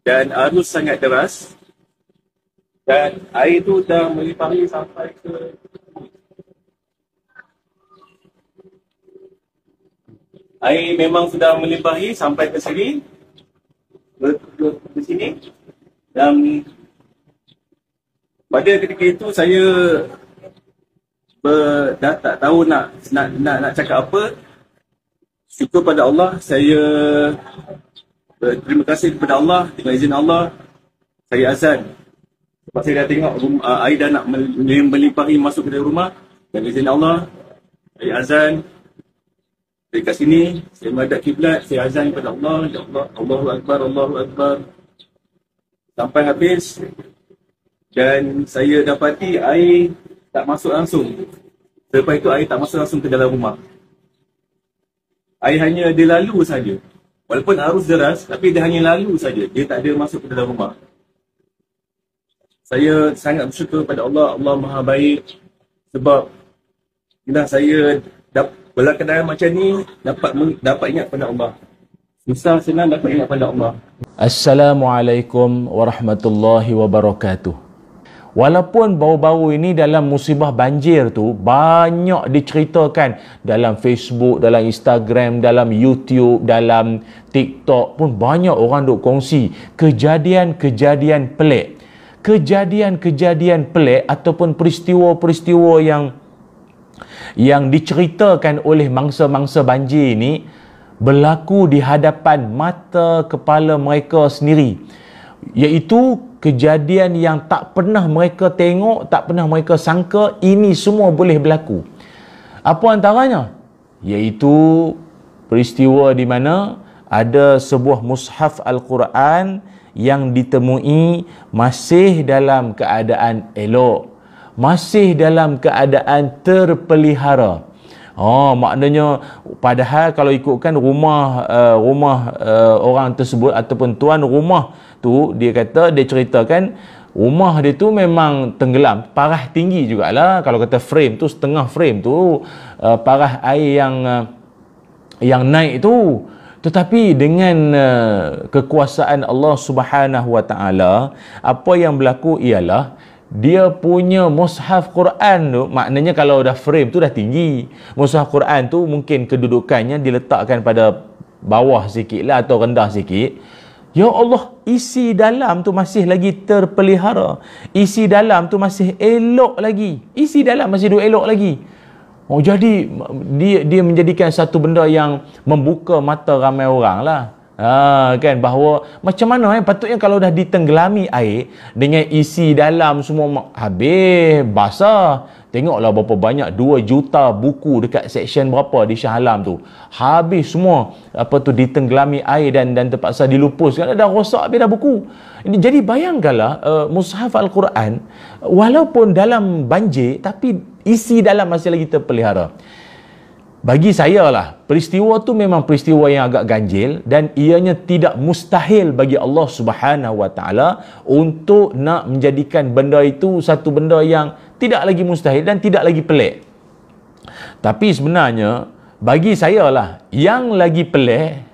dan arus sangat deras, dan air tu dah melimpahi sampai ke air memang sudah melimpahi sampai ke sini, ke sini. Dan pada ketika itu saya dah tak tahu nak cakap apa. Syukur pada Allah, saya berterima kasih kepada Allah. Dengan izin Allah, saya azan. Sebab saya dah tengok air dah nak melimpahi masuk ke dalam rumah. Dengan izin Allah, saya azan. Dekat sini, saya menghadap kiblat, saya azan kepada Allah. Ya Allah, Allahu Akbar, Allahu Akbar. Sampai habis. Dan saya dapati air tak masuk langsung. Selepas itu air tak masuk langsung ke dalam rumah. Air hanya dia lalu saja. Walaupun arus deras, tapi dia hanya lalu saja. Dia tak ada masuk ke dalam rumah. Saya sangat bersyukur pada Allah. Allah Maha Baik. Sebab saya dalam keadaan macam ni dapat ingat pada Allah. Susah senang dapat ingat pada Allah. Assalamualaikum warahmatullahi wabarakatuh. Walaupun baru-baru ini dalam musibah banjir tu banyak diceritakan dalam Facebook, dalam Instagram, dalam YouTube, dalam TikTok pun banyak orang duk kongsi kejadian-kejadian pelik. Kejadian-kejadian pelik ataupun peristiwa-peristiwa yang diceritakan oleh mangsa-mangsa banjir ini berlaku di hadapan mata kepala mereka sendiri. Iaitu kejadian yang tak pernah mereka tengok, tak pernah mereka sangka ini semua boleh berlaku. Apa antaranya? Iaitu peristiwa di mana ada sebuah mushaf Al-Quran yang ditemui masih dalam keadaan elok, masih dalam keadaan terpelihara. Maknanya padahal kalau ikutkan rumah orang tersebut ataupun tuan rumah tu, dia ceritakan rumah dia tu memang tenggelam, parah tinggi jugalah. Kalau kata frame tu, setengah frame tu parah air yang naik tu. Tetapi dengan kekuasaan Allah Subhanahu Wa Taala, apa yang berlaku ialah dia punya mushaf Quran tu, maknanya kalau dah frame tu dah tinggi, mushaf Quran tu mungkin kedudukannya diletakkan pada bawah sikit lah atau rendah sikit. Ya Allah, isi dalam tu masih lagi terpelihara, isi dalam tu masih elok lagi, isi dalam masih elok lagi. Jadi dia menjadikan satu benda yang membuka mata ramai orang lah. Kan, bahawa macam mana patutnya kalau dah ditenggelami air dengan isi dalam semua habis basah. Tengoklah berapa banyak 2 juta buku dekat section berapa di Shah Alam tu. Habis semua ditenggelami air dan terpaksa dilupuskan. Dah rosak habis dah buku. Jadi bayangkanlah mushaf Al-Quran walaupun dalam banjir tapi isi dalam masih lagi terpelihara. Bagi saya lah, peristiwa tu memang peristiwa yang agak ganjil dan ianya tidak mustahil bagi Allah Subhanahu Wa Taala untuk nak menjadikan benda itu satu benda yang tidak lagi mustahil dan tidak lagi pelik. Tapi sebenarnya bagi saya lah, yang lagi pelik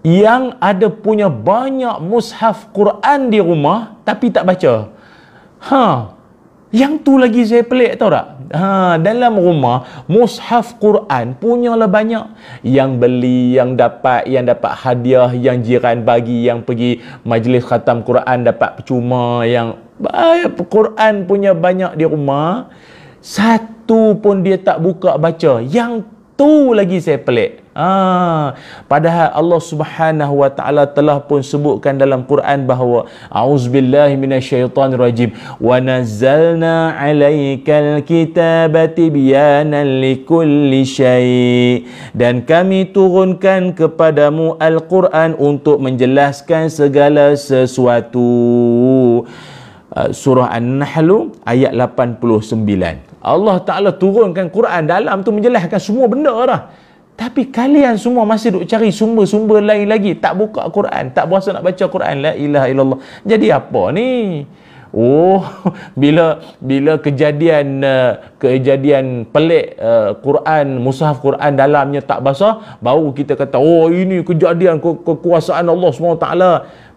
yang ada punya banyak mushaf Quran di rumah tapi tak baca. Yang tu lagi saya pelik, tahu tak? Dalam rumah mushaf Quran punyalah banyak. Yang beli, yang dapat hadiah, yang jiran bagi, yang pergi majlis khatam Quran dapat percuma, yang Quran punya banyak di rumah. Satu pun dia tak buka baca. Yang tu lagi saya pelik. Padahal Allah Subhanahu Wa Taala telah pun sebutkan dalam Quran bahawa auzubillahi minasyaitonirrajim wa nazzalna 'alaikal kitaba tibyanan likulli syai', dan kami turunkan kepadamu Al-Quran untuk menjelaskan segala sesuatu. Surah An-Nahl ayat 89. Allah Ta'ala turunkan Quran dalam tu menjelaskan semua benda dah. Tapi kalian semua masih duk cari sumber-sumber lain lagi. Tak buka Quran, tak berasa nak baca Quran. La ilaha illallah. Jadi apa ni? Oh, bila kejadian pelik Quran, mushaf Quran dalamnya tak basah, baru kita kata, oh ini kejadian kekuasaan Allah SWT.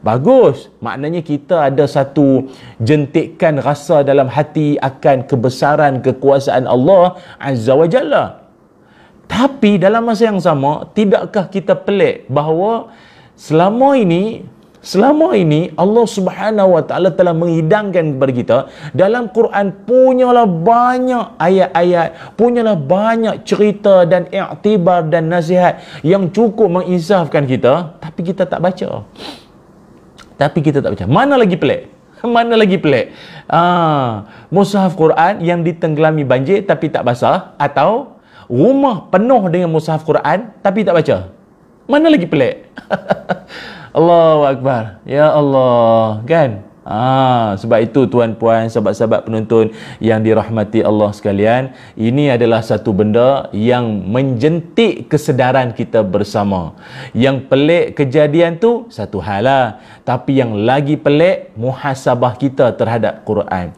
Bagus. Maknanya kita ada satu jentikan rasa dalam hati akan kebesaran kekuasaan Allah Azza wa Jalla. Tapi dalam masa yang sama, tidakkah kita pelik bahawa selama ini Allah Subhanahu wa taala telah menghidangkan kepada kita dalam Quran, punyalah banyak ayat-ayat, punyalah banyak cerita dan iktibar dan nasihat yang cukup menginsafkan kita, tapi kita tak baca. Mana lagi pelik? Mana lagi pelik? Mushaf Quran yang ditenggelami banjir tapi tak basah, atau rumah penuh dengan mushaf Quran tapi tak baca. Mana lagi pelik? Allahu Akbar. Ya Allah, kan? Sebab itu tuan-puan, sahabat-sahabat penonton yang dirahmati Allah sekalian, ini adalah satu benda yang menjentik kesedaran kita bersama. Yang pelik kejadian tu satu hal lah, tapi yang lagi pelik muhasabah kita terhadap Quran.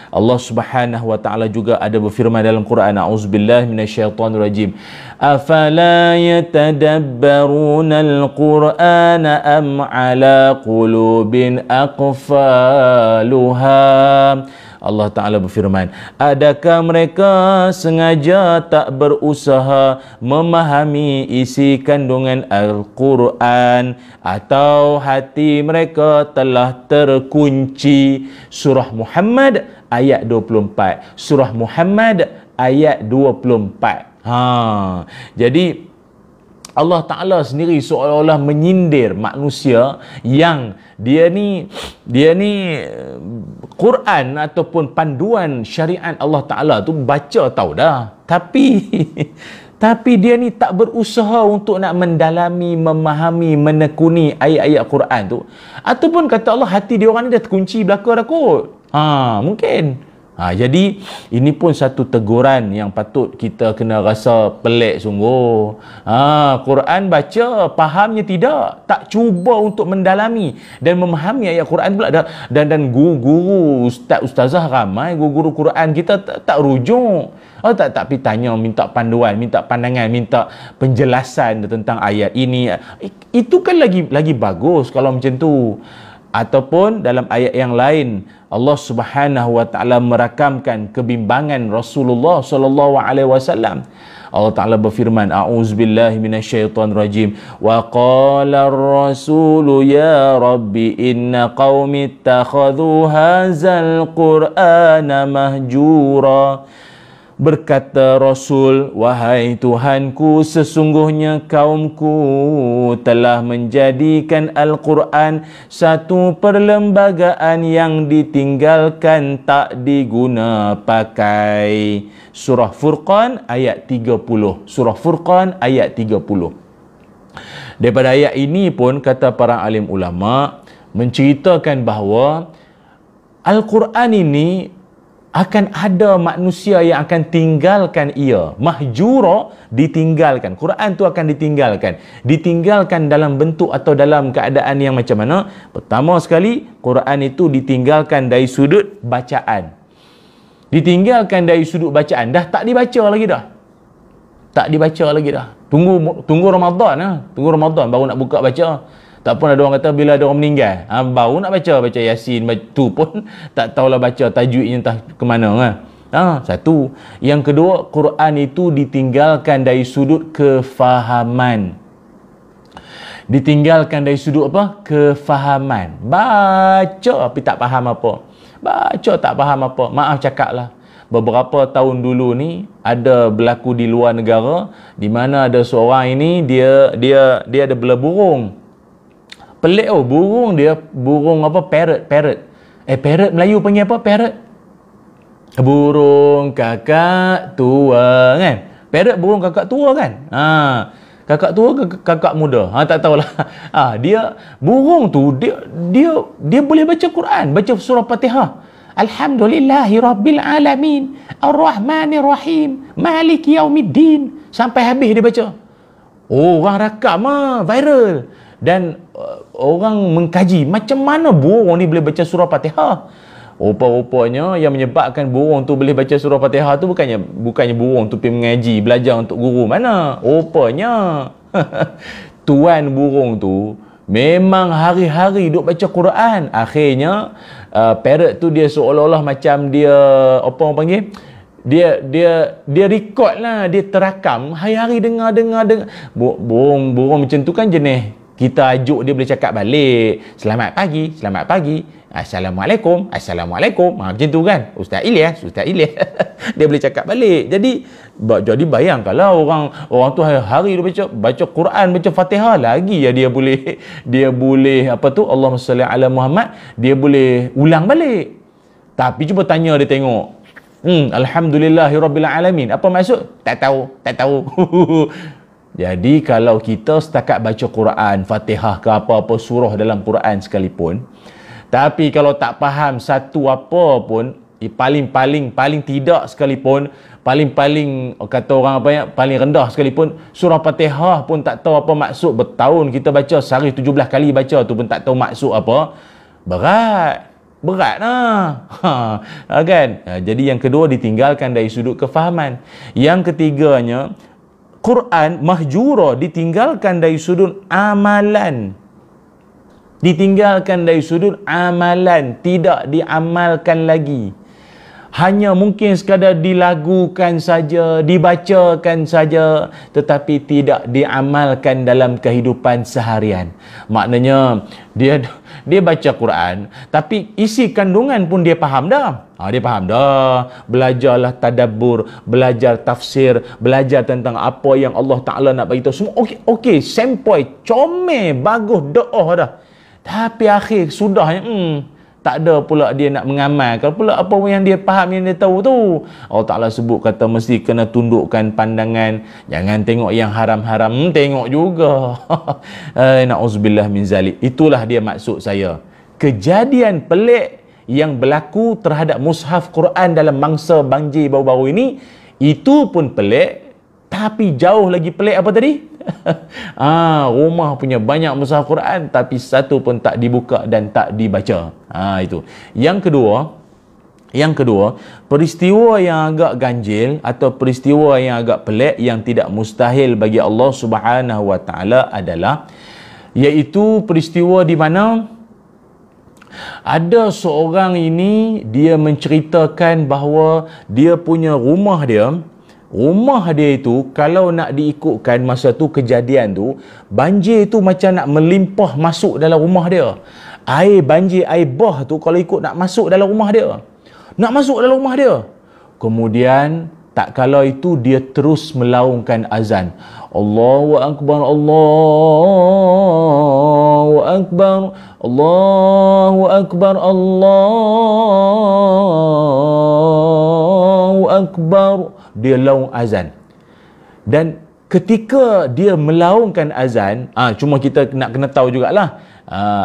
Allah Subhanahu wa taala juga ada berfirman dalam Quran, a'udzubillahi minasyaitonirrajim, afala yatadabbaruna al-Qur'ana am ala qulubin aqfaluha. Allah Ta'ala berfirman, adakah mereka sengaja tak berusaha memahami isi kandungan Al-Quran, atau hati mereka telah terkunci? Surah Muhammad ayat 24. Surah Muhammad ayat 24. Jadi Allah Ta'ala sendiri seolah-olah menyindir manusia yang dia ni Quran ataupun panduan syariat Allah Ta'ala tu baca tahu dah, tapi dia ni tak berusaha untuk nak mendalami, memahami, menekuni ayat-ayat Quran tu. Ataupun kata Allah, hati dia orang ni dah terkunci belaka dah kot. Mungkin. Jadi ini pun satu teguran yang patut kita kena rasa pelik sungguh. Quran baca, fahamnya tidak, tak cuba untuk mendalami dan memahami ayat Quran pula. Dan guru-guru, ustazah ramai, guru-guru Quran kita tak rujuk. Tak pergi tanya, minta panduan, minta pandangan, minta penjelasan tentang ayat ini. Itu kan lagi bagus kalau macam tu. Ataupun dalam ayat yang lain, Allah Subhanahu wa taala merakamkan kebimbangan Rasulullah sallallahu alaihi wasallam. Allah Taala berfirman, a'udzubillahi minasyaitonirrajim, wa qala ar-rasulu ya rabbi inna qaumi ittakhadhu hadzal qur'ana mahjura. Berkata Rasul, wahai Tuhanku, sesungguhnya kaumku telah menjadikan Al-Quran satu perlembagaan yang ditinggalkan, tak diguna pakai. Surah Furqan ayat 30. Surah Furqan ayat 30. Daripada ayat ini pun kata para alim ulama menceritakan bahawa Al-Quran ini akan ada manusia yang akan tinggalkan ia. Mahjura, ditinggalkan. Quran tu akan ditinggalkan dalam bentuk atau dalam keadaan yang macam mana? Pertama sekali, Quran itu ditinggalkan dari sudut bacaan. Ditinggalkan dari sudut bacaan, dah tak dibaca lagi dah. Tunggu Ramadan Tunggu Ramadan baru nak buka baca. Tak pun ada orang kata bila ada orang meninggal, baru nak baca Yasin, tu pun tak tahulah baca tajwidnya entah ke mana. Satu. Yang kedua, Quran itu ditinggalkan dari sudut kefahaman. Ditinggalkan dari sudut apa? Kefahaman. Baca tapi tak faham apa. Maaf cakaplah. Beberapa tahun dulu ni ada berlaku di luar negara, di mana ada seorang ini dia ada bela burung. Pelik burung dia, burung apa? Parrot. Parrot Melayu panggil apa? Parrot. Burung kakak tua kan? Parrot burung kakak tua kan? Kakak tua ke kakak muda? Tak tahulah. Dia burung tu dia boleh baca Quran, baca surah Fatihah. Alhamdulillahirabbil alamin, Ar-Rahmanir-Rahim, Maliki Yaumiddin, sampai habis dia baca. Orang rakam viral. Dan orang mengkaji macam mana burung ni boleh baca surah Fatihah. Rupa-rupanya yang menyebabkan burung tu boleh baca surah Fatihah tu bukannya burung tu pergi mengaji, belajar untuk guru. Mana? Rupanya tuan burung tu memang hari-hari duk baca Quran. Akhirnya parrot tu dia seolah-olah macam dia apa orang panggil? Dia record lah, dia terakam hari-hari dengar. Burung macam tu kan jenis kita ajuk dia boleh cakap balik. Selamat pagi. Assalamualaikum. Macam tu kan. Ustaz Ilyas. Dia boleh cakap balik. Jadi bayangkanlah orang tu hari-hari dia baca Quran, baca Fatihah lagi ya dia boleh apa tu, Allahumma salli ala Muhammad, dia boleh ulang balik. Tapi cuba tanya dia tengok. Alhamdulillahirabbil alamin. Apa maksud? Tak tahu. Jadi kalau kita setakat baca Quran, Fatihah ke apa-apa surah dalam Quran sekalipun, tapi kalau tak faham satu apa pun, paling tidak sekalipun, paling kata orang apa ya, paling rendah sekalipun, surah Fatihah pun tak tahu apa maksud, bertahun kita baca, sehari 17 kali baca tu pun tak tahu maksud apa, berat lah. Kan? Jadi yang kedua, ditinggalkan dari sudut kefahaman. Yang ketiganya, Quran mahjura, ditinggalkan dari sudut amalan. Tidak diamalkan lagi. Hanya mungkin sekadar dilagukan saja, dibacakan saja, tetapi tidak diamalkan dalam kehidupan seharian. Maknanya dia baca Quran, tapi isi kandungan pun dia faham dah. Dia faham dah. Belajarlah tadabbur, belajar tafsir, belajar tentang apa yang Allah Ta'ala nak beritahu. Semua okey, sempoi, comel, bagus, doa dah. Tapi akhir sudahnya tak ada pula dia nak mengamalkan pula apa yang dia faham, yang dia tahu tu. Allah Ta'ala sebut kata mesti kena tundukkan pandangan, jangan tengok yang haram-haram, tengok juga. Na'udzubillah min zalik. Itulah dia maksud saya. Kejadian pelik yang berlaku terhadap mushaf Quran dalam mangsa banjir baru-baru ini, itu pun pelik. Tapi jauh lagi pelik apa tadi? Rumah punya banyak mushaf Quran tapi satu pun tak dibuka dan tak dibaca. Itu. Yang kedua, peristiwa yang agak ganjil atau peristiwa yang agak pelik yang tidak mustahil bagi Allah Subhanahu Wa Taala adalah, iaitu peristiwa di mana ada seorang ini, dia menceritakan bahawa dia punya rumah dia itu kalau nak diikutkan masa tu kejadian tu, banjir tu macam nak melimpah masuk dalam rumah dia. Air banjir, air bah tu kalau ikut nak masuk dalam rumah dia. Kemudian tak kala itu dia terus melaungkan azan. Allahu Akbar, Allahu Akbar, Allahu Akbar, Allahu Akbar. Dia laung azan. Dan ketika dia melaungkan azan, cuma kita nak kena tahu jugalah,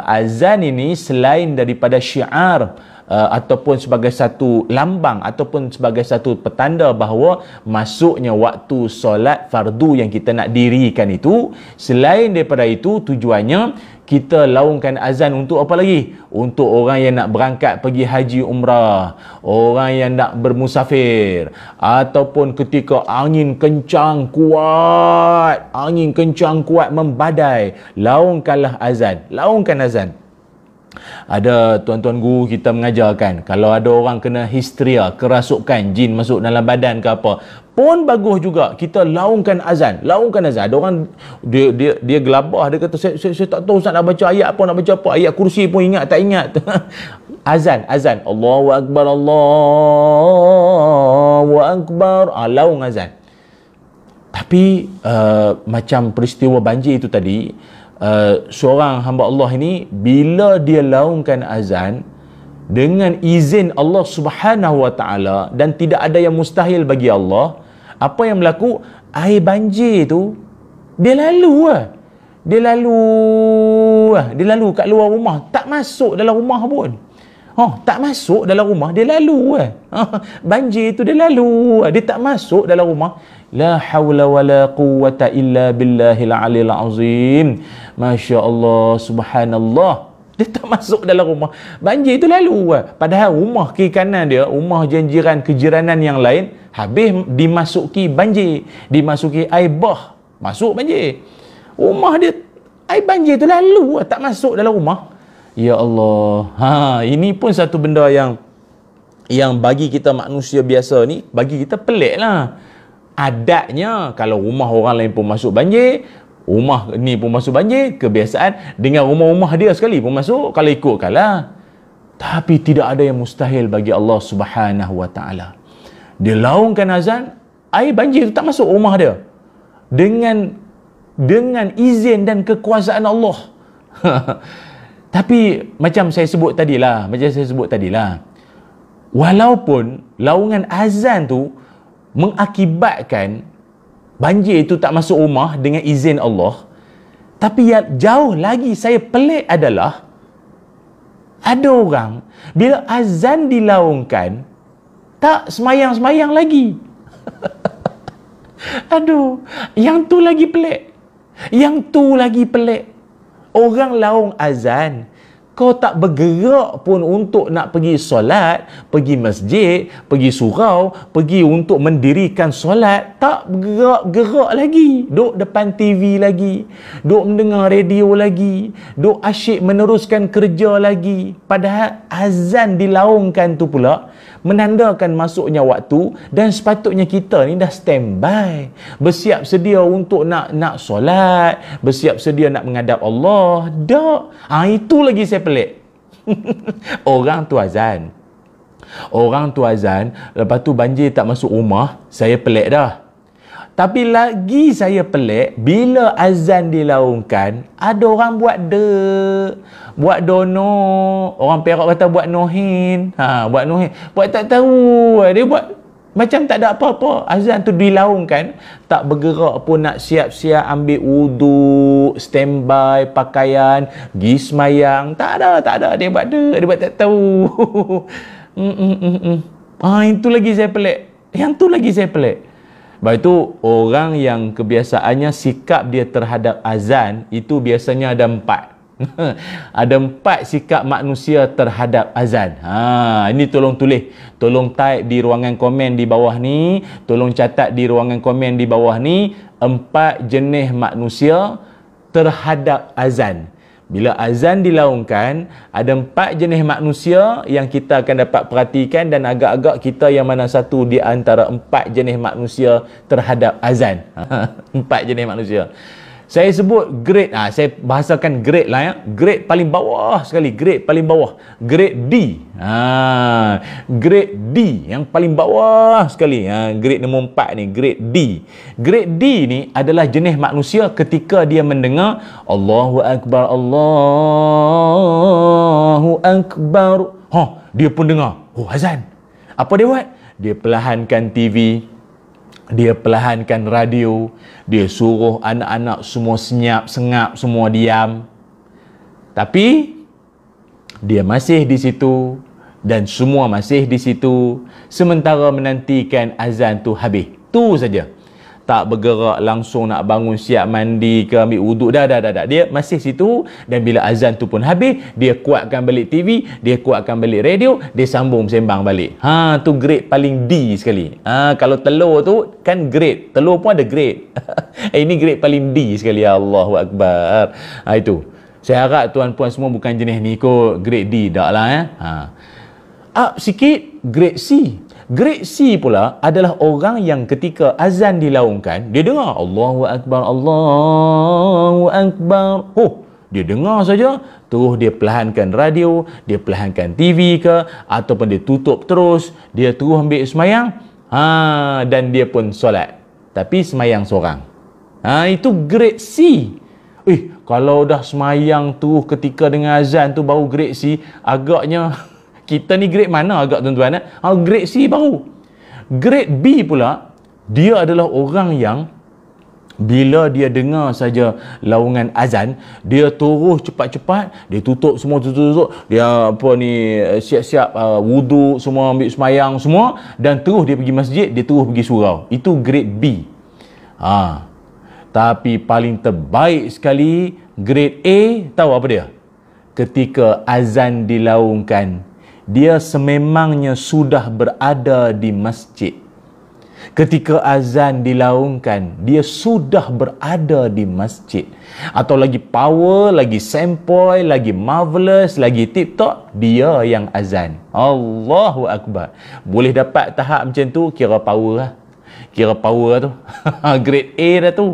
azan ini selain daripada syiar ataupun sebagai satu lambang ataupun sebagai satu petanda bahawa masuknya waktu solat fardu yang kita nak dirikan itu, selain daripada itu tujuannya kita laungkan azan untuk apa lagi? Untuk orang yang nak berangkat pergi haji umrah, orang yang nak bermusafir, ataupun ketika angin kencang kuat membadai, laungkan azan. Ada tuan-tuan guru kita mengajarkan, kalau ada orang kena histeria, kerasukan, jin masuk dalam badan ke apa, pun bagus juga kita laungkan azan. Ada orang dia gelabah, dia kata saya tak tahu Ustaz nak baca ayat apa, ayat kursi pun ingat tak ingat. azan Allahu Akbar, Allahu Akbar, laung azan. Tapi macam peristiwa banjir itu tadi, seorang hamba Allah ini bila dia laungkan azan dengan izin Allah Subhanahu Wa Taala dan tidak ada yang mustahil bagi Allah, apa yang berlaku? Air banjir tu dia lalu kat luar rumah, tak masuk dalam rumah pun. Dia lalu banjir tu dia lalu, dia tak masuk dalam rumah. La hawla wa la quwwata illa billahil aliyil azim. Masya Allah, subhanallah. Dia tak masuk dalam rumah. Banjir tu lalu. Padahal rumah kiri kanan dia, rumah jiran kejiranan yang lain, habis dimasuki banjir. Dimasuki air bah. Masuk banjir. Rumah dia, air banjir tu lalu. Tak masuk dalam rumah. Ya Allah. Ini pun satu benda yang bagi kita manusia biasa ni, bagi kita pelik lah. Adatnya, kalau rumah orang lain pun masuk banjir, rumah ni pun masuk banjir, kebiasaan dengan rumah-rumah dia sekali pun masuk, kalau ikutkanlah. Tapi tidak ada yang mustahil bagi Allah Subhanahu wa taala. Dia laungkan azan, air banjir tu tak masuk rumah dia. Dengan izin dan kekuasaan Allah. Tapi macam saya sebut tadilah, walaupun laungan azan tu mengakibatkan banjir itu tak masuk rumah dengan izin Allah, tapi yang jauh lagi saya pelik adalah ada orang bila azan dilaungkan tak semayang-semayang lagi. Aduh, yang tu lagi pelik. Orang laung azan, kau tak bergerak pun untuk nak pergi solat, pergi masjid, pergi surau, pergi untuk mendirikan solat, tak bergerak lagi. Duk depan TV lagi, duk mendengar radio lagi, duk asyik meneruskan kerja lagi. Padahal azan dilaungkan tu pula menandakan masuknya waktu, dan sepatutnya kita ni dah standby, bersiap sedia untuk nak solat, bersiap sedia nak menghadap Allah. Dak. Itu lagi saya pelik. Orang tu azan, lepas tu banjir tak masuk rumah, saya pelik dah. Tapi lagi saya pelik bila azan dilaungkan, ada orang buat dono. Orang Perak kata buat nohin. Buat tak tahu. Dia buat macam tak ada apa-apa. Azan tu dilaungkan, tak bergerak pun nak siap-siap ambil wudu, standby pakaian, pergi semayang. Tak ada. Dia buat tak tahu. Itu lagi saya pelik. Lepas itu, orang yang kebiasaannya sikap dia terhadap azan, itu biasanya ada 4. Ada 4 sikap manusia terhadap azan. Ini tolong tulis. Tolong type di ruangan komen di bawah ni. Tolong catat di ruangan komen di bawah ni. 4 jenis manusia terhadap azan. Bila azan dilaungkan, ada 4 jenis manusia yang kita akan dapat perhatikan, dan agak-agak kita yang mana satu di antara 4 jenis manusia terhadap azan. 4 jenis manusia. Saya sebut grade, saya bahasakan grade lah ya. Grade paling bawah sekali, grade paling bawah. Grade D. Grade D yang paling bawah sekali. Grade nombor 4 ni, grade D. Grade D ni adalah jenis manusia ketika dia mendengar Allahu Akbar, Allahu Akbar. Dia pun dengar, azan. Apa dia buat? Dia perlahankan TV, dia perlahankan radio, dia suruh anak-anak semua senyap, semua diam. Tapi dia masih di situ, dan semua masih di situ, sementara menantikan azan tu habis. Tu saja. Tak bergerak langsung nak bangun siap mandi ke ambil wuduk. Dah. Dia masih situ, dan bila azan tu pun habis, dia kuatkan balik TV, dia kuatkan balik radio, dia sambung sembang balik. Tu grade paling D sekali. Kalau telur tu kan grade, telur pun ada grade. Ini grade paling D sekali. Allahu Akbar. Itu. Saya harap tuan-puan semua bukan jenis ni kot grade D, tak lah ya. Up sikit, grade C. Grade C pula adalah orang yang ketika azan dilaungkan, dia dengar Allahu Akbar, Allahu Akbar. Dia dengar saja, terus dia perlahankan radio, dia perlahankan TV ke, ataupun dia tutup terus, dia terus ambil semayang, dan dia pun solat. Tapi semayang seorang. Itu grade C. Kalau dah semayang tu ketika dengan azan tu baru grade C, agaknya kita ni grade mana agak tuan-tuan? Grade C baru. Grade B pula, dia adalah orang yang bila dia dengar saja laungan azan, dia terus cepat-cepat, dia tutup semua, dia siap-siap wudu semua, ambil semayang semua, dan terus dia pergi masjid, dia terus pergi surau. Itu grade B. Tapi paling terbaik sekali grade A, tahu apa dia? ketika azan dilaungkan, dia sememangnya sudah berada di masjid. Ketika azan dilaungkan, dia sudah berada di masjid. Atau lagi power, lagi sempoi, lagi marvelous, lagi tip-top, dia yang azan. Allahu Akbar. Boleh dapat tahap macam tu, kira power lah. Kira power tu. Grade A dah tu.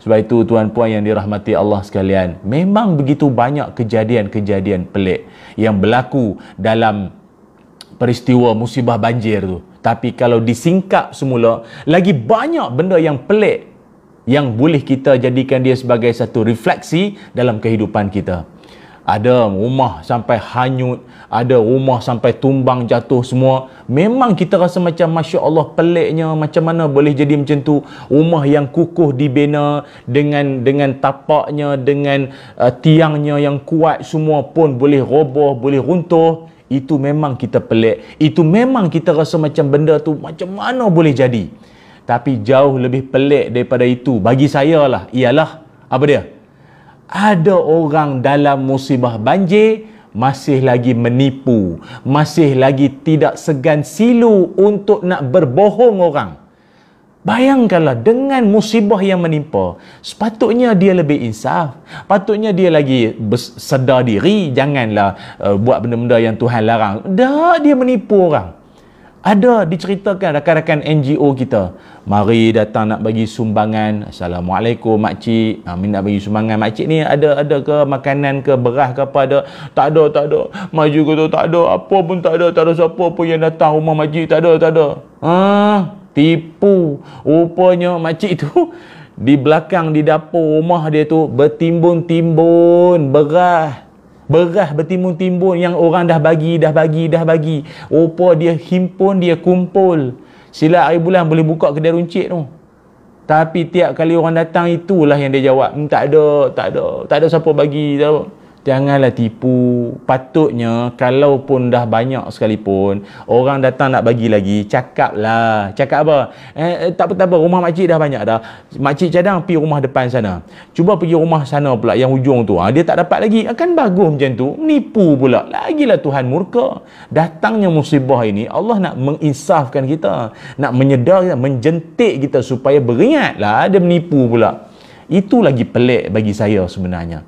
Sebab itu tuan-puan yang dirahmati Allah sekalian, memang begitu banyak kejadian-kejadian pelik yang berlaku dalam peristiwa musibah banjir tu. Tapi kalau disingkap semula, lagi banyak benda yang pelik yang boleh kita jadikan dia sebagai satu refleksi dalam kehidupan kita. Ada rumah sampai hanyut, ada rumah sampai tumbang jatuh semua. Memang kita rasa macam Masya Allah peliknya, macam mana boleh jadi macam tu. Rumah yang kukuh dibina dengan tapaknya, dengan tiangnya yang kuat, semua pun boleh roboh, boleh runtuh. Itu memang kita pelik. Itu memang kita rasa macam benda tu macam mana boleh jadi. Tapi jauh lebih pelik daripada itu, bagi saya lah, ialah apa dia? Ada orang dalam musibah banjir masih lagi menipu, masih lagi tidak segan silu untuk nak berbohong orang. Bayangkanlah, dengan musibah yang menimpa, sepatutnya dia lebih insaf. Patutnya dia lagi sedar diri. Janganlah buat benda-benda yang Tuhan larang. Dah dia menipu orang. Ada diceritakan rakan-rakan NGO kita, mari datang nak bagi sumbangan. Assalamualaikum makcik, nak bagi sumbangan. Makcik ni ada ke makanan ke, beras ke apa? Ada? Tak ada. Maju kata tak ada, apa pun tak ada. Tak ada siapa pun yang datang rumah makcik. Tak ada. Tipu. Rupanya makcik tu di belakang, di dapur rumah dia tu bertimbun-timbun beras bertimbun-timbun yang orang dah bagi. Rupa dia himpun, dia kumpul. Sila hari bulan boleh buka kedai runcit tu. Tapi tiap kali orang datang, itulah yang dia jawab, tak ada siapa bagi. Janganlah tipu. Patutnya kalau pun dah banyak sekalipun, orang datang nak bagi lagi, cakaplah. Cakap apa? Tak apa, rumah makcik dah banyak dah. Makcik cadang pergi rumah depan sana. Cuba pergi rumah sana pula, yang hujung tu. Dia tak dapat lagi. Akan bagus macam tu. Menipu pula. Lagilah Tuhan murka. Datangnya musibah ini, Allah nak menginsafkan kita. Nak menyedar kita, menjentik kita supaya beringatlah. Dia menipu pula. Itu lagi pelik bagi saya sebenarnya.